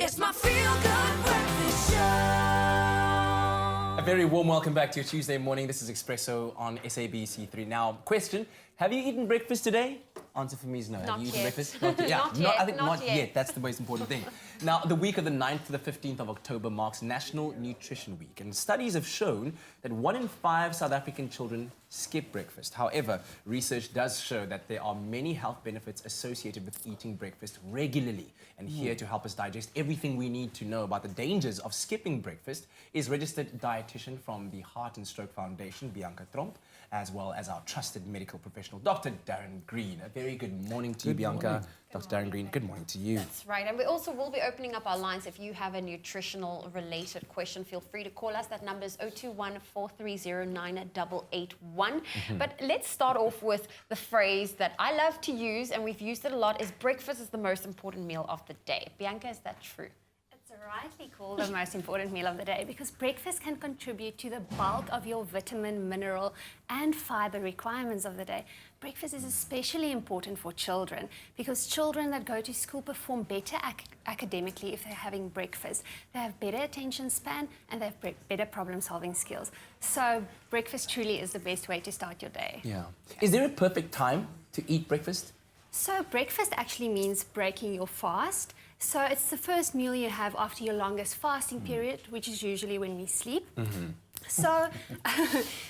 It's my feel-good breakfast show. A very warm welcome back to your Tuesday morning. This is Expresso on SABC3. Now, question, have you eaten breakfast today? Answer for me is no. Not Have you eaten yet. breakfast? Not yet. Yeah, Not yet, I think not not yet. yet. That's the most important thing. Now, the week of the 9th to the 15th of October marks National Nutrition Week. And studies have shown that 1 in 5 South African children skip breakfast. However, research does show that there are many health benefits associated with eating breakfast regularly. And here to help us digest everything we need to know about the dangers of skipping breakfast is registered dietitian from the Heart and Stroke Foundation, Bianca Tromp, as well as our trusted medical professional, Dr. Darren Green. A very good morning to you, Bianca. Dr. Darren Green, good morning to you. That's right. And we also will be opening up our lines. If you have a nutritional related question, feel free to call us. That number is 021-430-9881. But let's start off with the phrase that I love to use, and we've used it a lot, is breakfast is the most important meal of the day. Bianca, is that true? It's rightly called the most important meal of the day because breakfast can contribute to the bulk of your vitamin, mineral, and fiber requirements of the day. Breakfast is especially important for children because children that go to school perform better academically if they're having breakfast. They have better attention span and they have better problem-solving skills. So breakfast truly is the best way to start your day. Yeah. Is there a perfect time to eat breakfast? So breakfast actually means breaking your fast. So it's the first meal you have after your longest fasting period, which is usually when we sleep. So,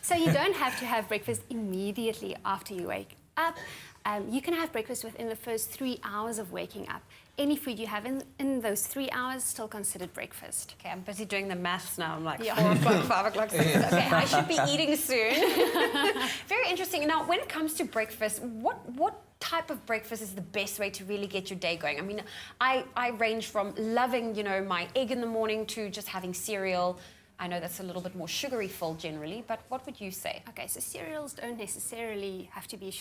so you don't have to have breakfast immediately after you wake up. You can have breakfast within the first 3 hours of waking up. Any food you have in those 3 hours is still considered breakfast. Okay, I'm busy doing the maths now. I'm like, Yeah. 4 o'clock, 5 o'clock, 6 o'clock. Okay, I should be eating soon. Very interesting. Now, when it comes to breakfast, what type of breakfast is the best way to really get your day going? I mean, I range from loving, my egg in the morning to just having cereal. I know that's a little bit more sugary filled generally, but what would you say? Okay, so cereals don't necessarily have to be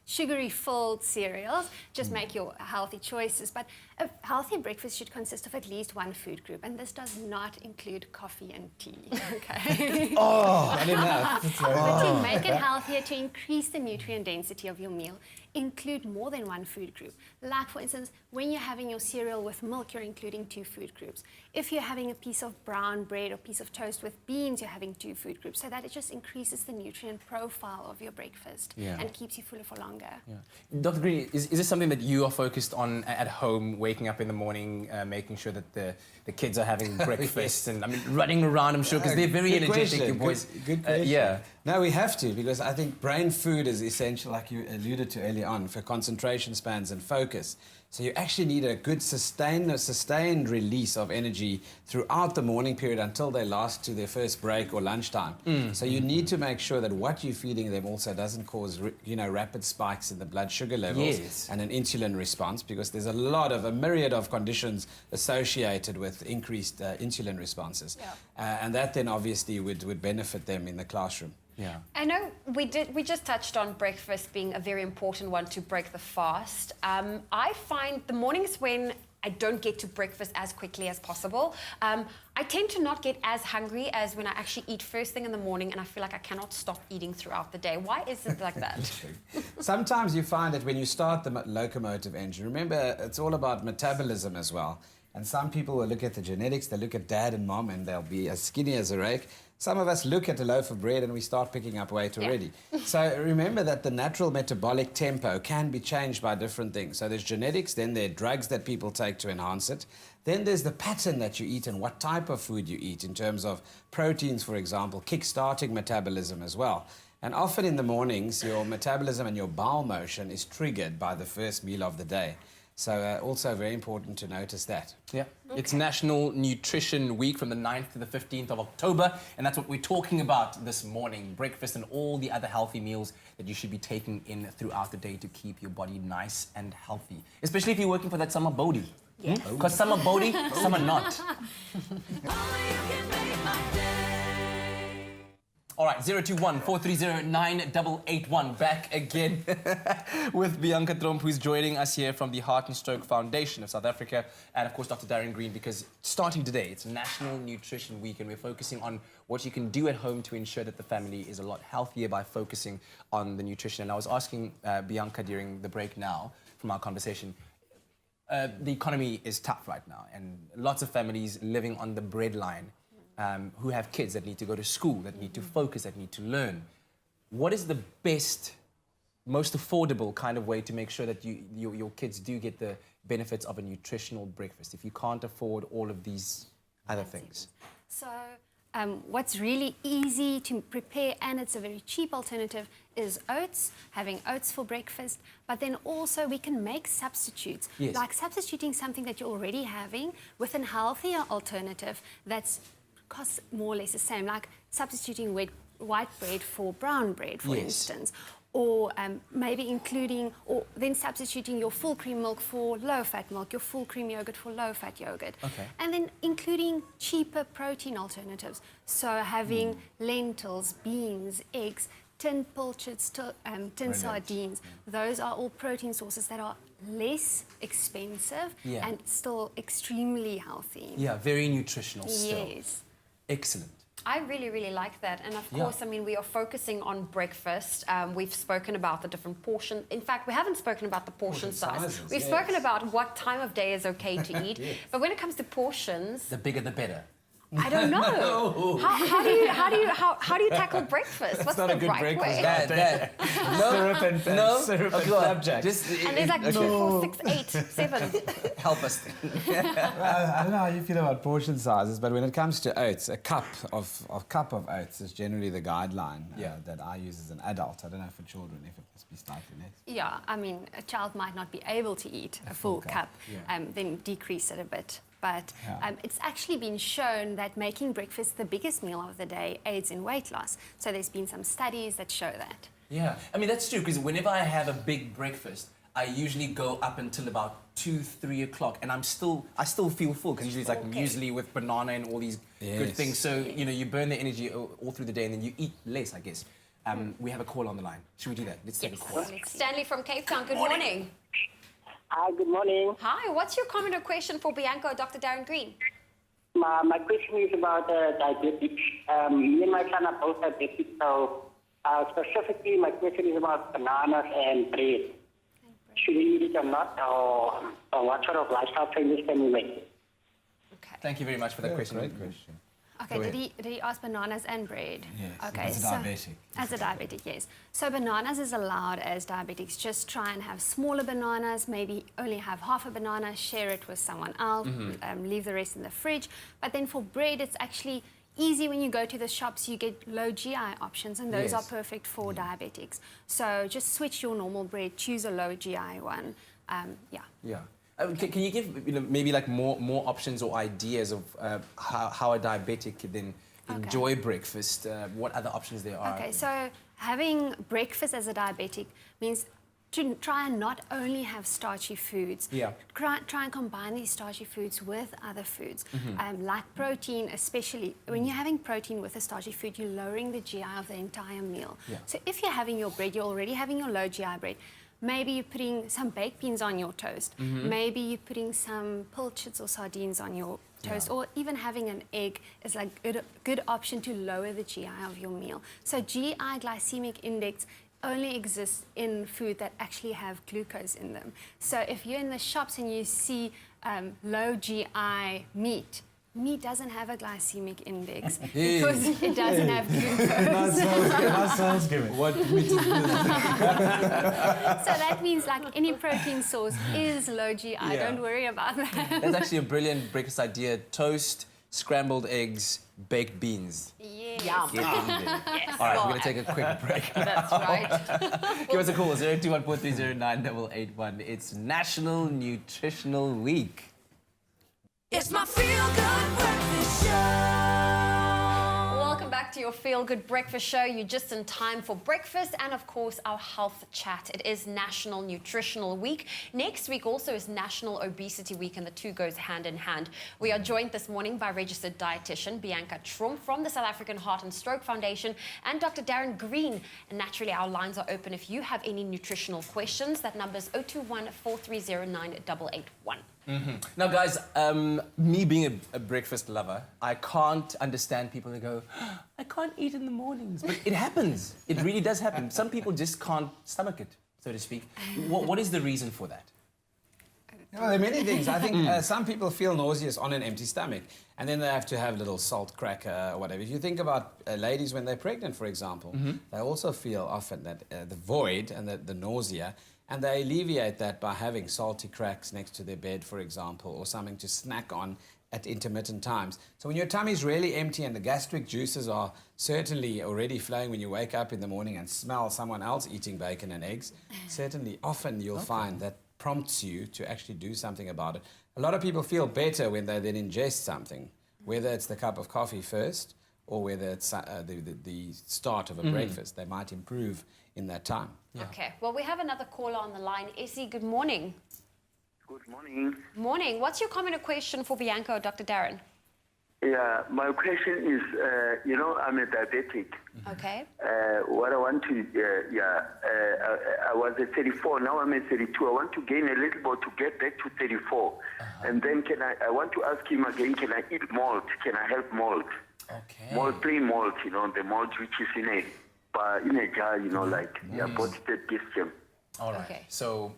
sugary filled cereals. Just make your healthy choices. But a healthy breakfast should consist of at least one food group, and this does not include coffee and tea. Okay. Oh, I didn't know. But to make it healthier, to increase the nutrient density of your meal, include more than one food group. Like, for instance, when you're having your cereal with milk, you're including 2 food groups. If you're having a piece of brown bread or piece of toast with beans, you're having 2 food groups, so that it just increases the nutrient profile of your breakfast and keeps you fuller for longer. Yeah. Dr. Green, is this something that you are focused on at home, waking up in the morning, making sure that the kids are having breakfast and running around, I'm sure, because they're very energetic, you boys. Good question. Yeah. No, we have to, because I think brain food is essential, like you alluded to earlier on, for concentration spans and focus. So you actually need a good sustained release of energy throughout the morning period until they last to their first break or lunchtime. So you need to make sure that what you're feeding them also doesn't cause, rapid spikes in the blood sugar levels and an insulin response, because there's a myriad of conditions associated with increased insulin responses. And that then obviously would benefit them in the classroom. Yeah. I know we just touched on breakfast being a very important one to break the fast. I find the mornings when I don't get to breakfast as quickly as possible, I tend to not get as hungry as when I actually eat first thing in the morning, and I feel like I cannot stop eating throughout the day. Why is it like that? Sometimes you find that when you start the locomotive engine, remember, it's all about metabolism as well. And some people will look at the genetics, they look at dad and mom, and they'll be as skinny as a rake. Some of us look at a loaf of bread and we start picking up weight already. So remember that the natural metabolic tempo can be changed by different things. So there's genetics, then there are drugs that people take to enhance it. Then there's the pattern that you eat and what type of food you eat in terms of proteins, for example, kick-starting metabolism as well. And often in the mornings, your metabolism and your bowel motion is triggered by the first meal of the day. So also very important to notice that. Yeah. Okay. It's National Nutrition Week from the 9th to the 15th of October, and that's what we're talking about this morning. Breakfast and all the other healthy meals that you should be taking in throughout the day to keep your body nice and healthy. Especially if you're working for that summer body. Yeah. Because some are body, some are not. All right, 021-430-9881. Back again with Bianca Tromp, who's joining us here from the Heart and Stroke Foundation of South Africa, and of course Dr. Darren Green, because starting today, it's National Nutrition Week, and we're focusing on what you can do at home to ensure that the family is a lot healthier by focusing on the nutrition. And I was asking Bianca during the break now from our conversation, the economy is tough right now, and lots of families living on the breadline who have kids that need to go to school, that need to focus, that need to learn. What is the best, most affordable kind of way to make sure that your kids do get the benefits of a nutritional breakfast if you can't afford all of these other things? So what's really easy to prepare, and it's a very cheap alternative, is oats, having oats for breakfast. But then also we can make substitutes, Yes. like substituting something that you're already having with a healthier alternative that's costs more or less the same, like substituting white bread for brown bread, for Yes. instance. Or maybe including, or then substituting your full cream milk for low-fat milk, your full cream yogurt for low-fat yogurt. Okay. And then including cheaper protein alternatives. So having lentils, beans, eggs, tin pilchards, tin sardines. Those are all protein sources that are less expensive Yeah. and still extremely healthy. Yeah, very nutritional still. Yes. Excellent. I really, really like that. And of Yeah. course, I mean, we are focusing on breakfast. We've spoken about the different portion. In fact, we haven't spoken about the portion size. sizes, We've yes. spoken about what time of day is okay to eat. But when it comes to portions, The bigger the better. I don't know. How do you tackle breakfast? What's not the a good right breakfast way? That. No, Syrup and no. syrup and go on. flapjack. Just, And there's like 2, 4, 6, 8, 7. help us. I don't know how you feel about portion sizes, but when it comes to oats, a cup of oats is generally the guideline that I use as an adult. I don't know for children if it must be slightly less. Yeah, I mean, a child might not be able to eat a full cup, then decrease it a bit. But it's actually been shown that making breakfast the biggest meal of the day aids in weight loss. So there's been some studies that show that. Yeah, I mean, that's true, because whenever I have a big breakfast, I usually go up until about 2, 3 o'clock, and I still feel full, because usually it's like muesli with banana and all these good Yes. things. So, you know, you burn the energy all through the day, and then you eat less, I guess. We have a call on the line. Should we do that? Let's take a call. Stanley from Cape Town, good morning. Hi, good morning. Hi, what's your comment or question for Bianca or Dr. Darren Green? My question is about diabetes. Me and my son are both diabetic, so specifically my question is about bananas and bread. Should we eat it or not, or what sort of lifestyle changes can we make? Okay. Thank you very much for that question. Great question. Okay, Go did he ask bananas and bread? Yes, Okay, as a diabetic. As a diabetic, yes. So bananas is allowed as diabetics. Just try and have smaller bananas, maybe only have half a banana, share it with someone else, leave the rest in the fridge. But then for bread, it's actually easy when you go to the shops, you get low GI options, and those are Yes. perfect for diabetics. So just switch your normal bread, choose a low GI one. Yeah. Yeah. Can you give maybe like more options or ideas of how a diabetic can then enjoy breakfast? What other options there are? Okay, so having breakfast as a diabetic means to try and not only have starchy foods. Yeah. Try and combine these starchy foods with other foods, like protein, especially. When you're having protein with a starchy food, you're lowering the GI of the entire meal. Yeah. So if you're having your bread, you're already having your low GI bread. Maybe you're putting some baked beans on your toast. Maybe you're putting some pilchards or sardines on your toast, or even having an egg is like a good option to lower the GI of your meal. So GI glycemic index only exists in food that actually have glucose in them. So if you're in the shops and you see low GI meat doesn't have a glycemic index because it doesn't have glucose. sounds good. What So that means like any protein source is low GI. Yeah. Don't worry about that. That's actually a brilliant breakfast idea. Toast, scrambled eggs, baked beans. Yum. All right, we're going to take a quick break. That's right. Give us a call, 02143098881. It's National Nutritional Week. It's my feel good breakfast show. Welcome back to your Feel Good Breakfast Show. You're just in time for breakfast and, of course, our health chat. It is National Nutritional Week. Next week also is National Obesity Week, and the two goes hand in hand. We are joined this morning by registered dietitian Bianca Trump from the South African Heart and Stroke Foundation and Dr. Darren Green. And naturally, our lines are open if you have any nutritional questions. That number is 021-4309-881. Now, guys, me being a breakfast lover, I can't understand people that go, I can't eat in the mornings. But it happens. It really does happen. Some people just can't stomach it, so to speak. What is the reason for that? You know, there are many things. I think some people feel nauseous on an empty stomach, and then they have to have a little salt cracker or whatever. If you think about ladies when they're pregnant, for example, they also feel often that the void and the nausea, and they alleviate that by having salty cracks next to their bed, for example, or something to snack on at intermittent times. So when your tummy's really empty and the gastric juices are certainly already flowing when you wake up in the morning and smell someone else eating bacon and eggs, certainly often you'll find that prompts you to actually do something about it. A lot of people feel better when they then ingest something, whether it's the cup of coffee first or whether it's the start of a breakfast. They might improve in that time. Yeah. Okay, well, we have another caller on the line. Izzy, good morning. Good morning. Morning. What's your comment or question for Bianca or Dr. Darren? Yeah, my question is, I'm a diabetic. Okay. What I want to, I was at 34, now I'm at 32. I want to gain a little more to get back to 34. And then I want to ask him again, can I eat malt? Can I have malt? Okay. Malt, plain malt, the malt which is in a jar, like bought it at Gistiem. All right. Okay. So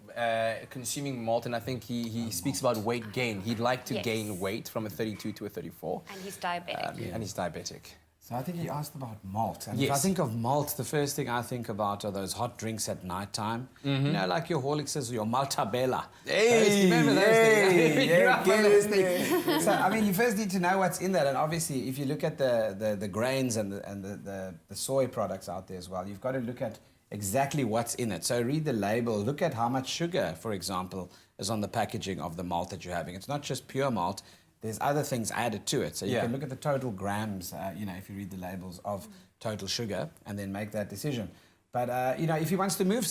consuming malt, and I think he speaks about weight gain. He'd like to Yes. gain weight from a 32 to a 34. And he's diabetic. And he's diabetic. So I think he asked about malt. And Yes. if I think of malt, the first thing I think about are those hot drinks at night time. You know, like your Horlickses or your Maltabella. Hey, Remember those things? hey, You grew yeah, up on get those in things. So, I mean, you first need to know what's in that. And obviously, if you look at the grains and the soy products out there as well, you've got to look at exactly what's in it. So read the label. Look at how much sugar, for example, is on the packaging of the malt that you're having. It's not just pure malt. There's other things added to it. So you can look at the total grams, if you read the labels of total sugar and then make that decision. But, if he wants to move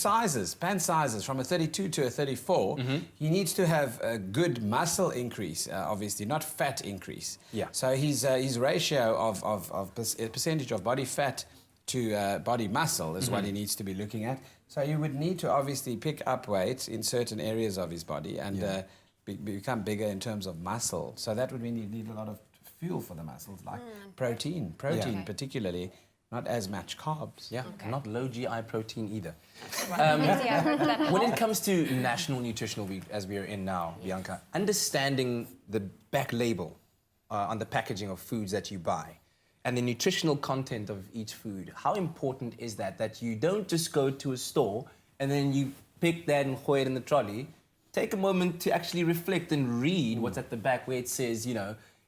pant sizes from a 32 to a 34, he needs to have a good muscle increase, obviously, not fat increase. Yeah. So his ratio of percentage of body fat to body muscle is what he needs to be looking at. So you would need to obviously pick up weight in certain areas of his body and become bigger in terms of muscle. So that would mean you need a lot of fuel for the muscles, like protein particularly, not as much carbs. Yeah, Okay. not low GI protein either. Izzy, I hope that When it helps. comes to National Nutritional Week, as we are in now, Bianca, understanding the back label on the packaging of foods that you buy and the nutritional content of each food, how important is that you don't just go to a store and then you pick that and throw it in the trolley? Take a moment to actually reflect and read what's at the back where it says,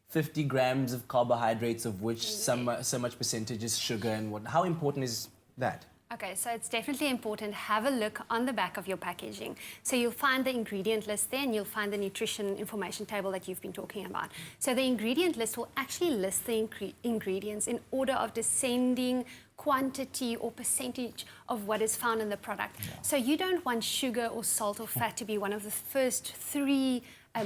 50 grams of carbohydrates, of which so much percentage is sugar, and what. How important is that? Okay, so it's definitely important. Have a look on the back of your packaging. So you'll find the ingredient list there and you'll find the nutrition information table that you've been talking about. So the ingredient list will actually list the ingredients in order of descending quantity or percentage of what is found in the product. So you don't want sugar or salt or fat to be one of the first three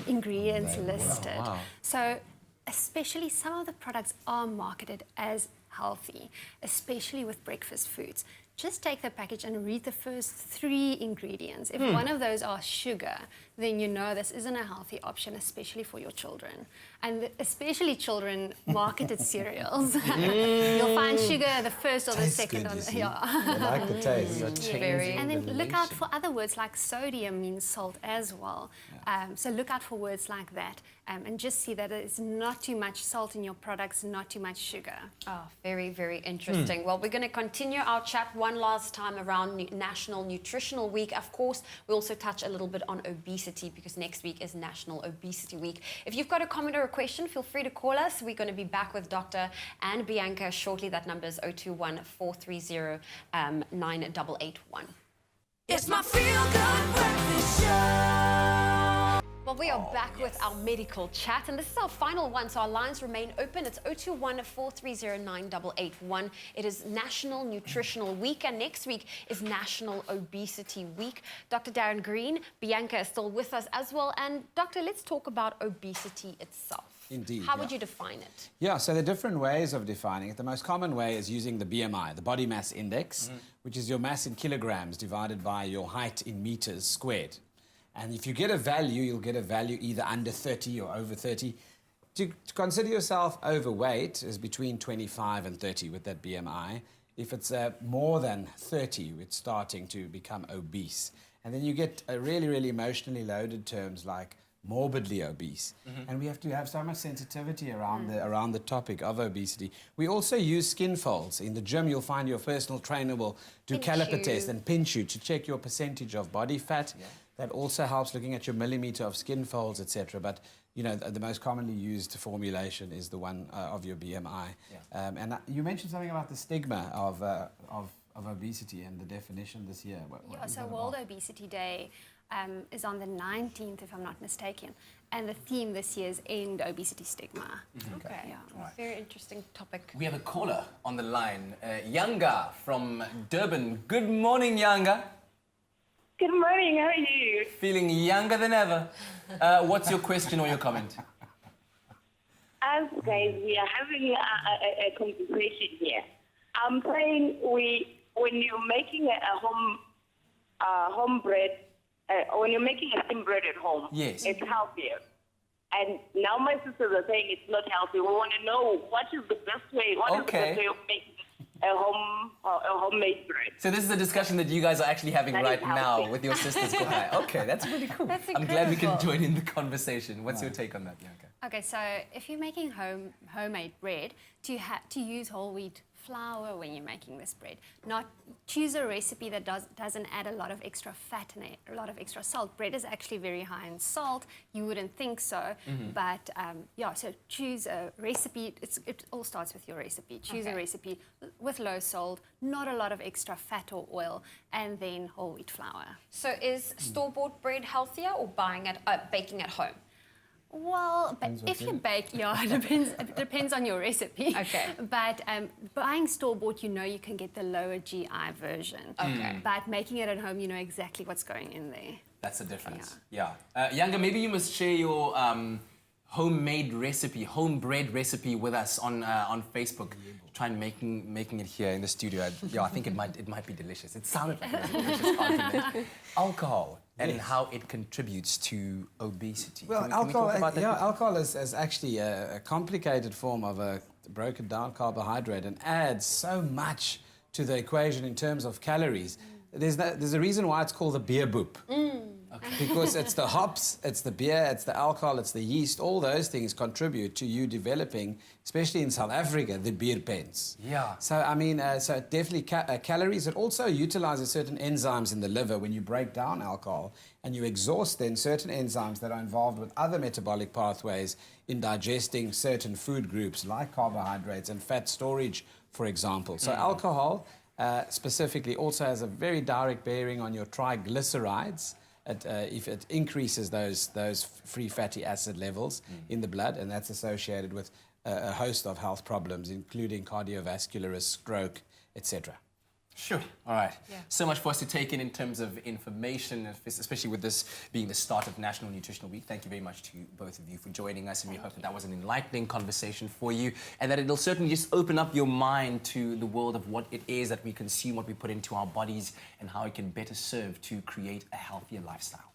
ingredients listed. Wow. So especially some of the products are marketed as healthy, especially with breakfast foods. Just take the package and read the first three ingredients. If one of those are sugar, then you know this isn't a healthy option, especially for your children. And especially children marketed cereals. You'll find sugar the first or the Tastes second good, on you the see. I like the taste. Very. And then look out for other words like sodium means salt as well. So look out for words like that and just see that it's not too much salt in your products, not too much sugar. Oh, very, very interesting. Well, we're going to continue our chat one last time around National Nutritional Week. Of course, we also touch a little bit on obesity because next week is National Obesity Week. If you've got a comment or a question, feel free to call us. We're going to be back with Dr. and Bianca shortly. That number is 021 430 9881. It's my feel good breakfast show. Well, we are back with our medical chat, and this is our final one, so our lines remain open. It's 021 430 9881. It is National Nutritional Week, and next week is National Obesity Week. Dr. Darren Green, Bianca is still with us as well. And Doctor, let's talk about obesity itself. Indeed, How would you define it? Yeah, so there are different ways of defining it. The most common way is using the BMI, the body mass index, which is your mass in kilograms divided by your height in meters squared. And if you get a value, you'll get a value either under 30 or over 30. To consider yourself overweight is between 25 and 30 with that BMI. If it's more than 30, it's starting to become obese. And then you get really, really emotionally loaded terms like morbidly obese. And we have to have so much sensitivity around the topic of obesity. We also use skin folds. In the gym, you'll find your personal trainer will do Pinch caliper you. tests and pinch you to check your percentage of body fat. That also helps looking at your millimeter of skin folds, etc. But you know, the most commonly used formulation is the one of your BMI. And you mentioned something about the stigma of obesity and the definition this year. What Yeah, is so that World about? Obesity Day is on the 19th, if I'm not mistaken. And the theme this year is End Obesity Stigma. Okay. Yeah. Very interesting topic. We have a caller on the line, Yanga from Durban. Good morning, Yanga. Good morning, how are you? Feeling younger than ever. What's your question or your comment? As guys, we are having a conversation here. I'm saying when you're making a home bread, when you're making a thin bread at home, Yes. it's healthier. And now my sisters are saying it's not healthy. We want to know what is the best way, what is the best way of making a homemade bread. So this is a discussion that you guys are actually having That right is now healthy. with your sisters. Okay, that's really cool. That's I'm glad we can incredible. join in the conversation. What's your take on that, Bianca? Okay, so if you're making homemade bread, to use whole wheat flour when you're making this bread. Not choose a recipe that doesn't add a lot of extra fat and a lot of extra salt. Bread is actually very high in salt. You wouldn't think so, but yeah. So choose a recipe. It all starts with your recipe. Choose a recipe with low salt, not a lot of extra fat or oil, and then whole wheat flour. So is store-bought bread healthier or baking at home? Well, but if you bake, yeah, it depends on your recipe. Okay. But buying store-bought, you know you can get the lower GI version. Okay. But making it at home, you know exactly what's going in there. That's the difference. Yeah. Yanga, maybe you must share your homemade recipe, home bread recipe with us on Facebook. Try and making it here in the studio. I think it might be delicious. It sounded like a delicious compliment. Alcohol and how it contributes to obesity. Well, Can we alcohol, talk about that? alcohol is actually a complicated form of a broken down carbohydrate and adds so much to the equation in terms of calories. There's a reason why it's called the beer boop. Because it's the hops, it's the beer, it's the alcohol, it's the yeast. All those things contribute to you developing, especially in South Africa, the beer pens. Yeah. So, I mean, so definitely calories. It also utilizes certain enzymes in the liver when you break down alcohol and you exhaust then certain enzymes that are involved with other metabolic pathways in digesting certain food groups like carbohydrates and fat storage, for example. So alcohol specifically also has a very direct bearing on your triglycerides. If it increases those free fatty acid levels in the blood, and that's associated with a host of health problems, including cardiovascular risk, stroke, etc. Sure. All right. So much for us to take in terms of information, especially with this being the start of National Nutritional Week. Thank you very much to both of you for joining us, and we hope that was an enlightening conversation for you, and that it'll certainly just open up your mind to the world of what it is that we consume, what we put into our bodies, and how it can better serve to create a healthier lifestyle.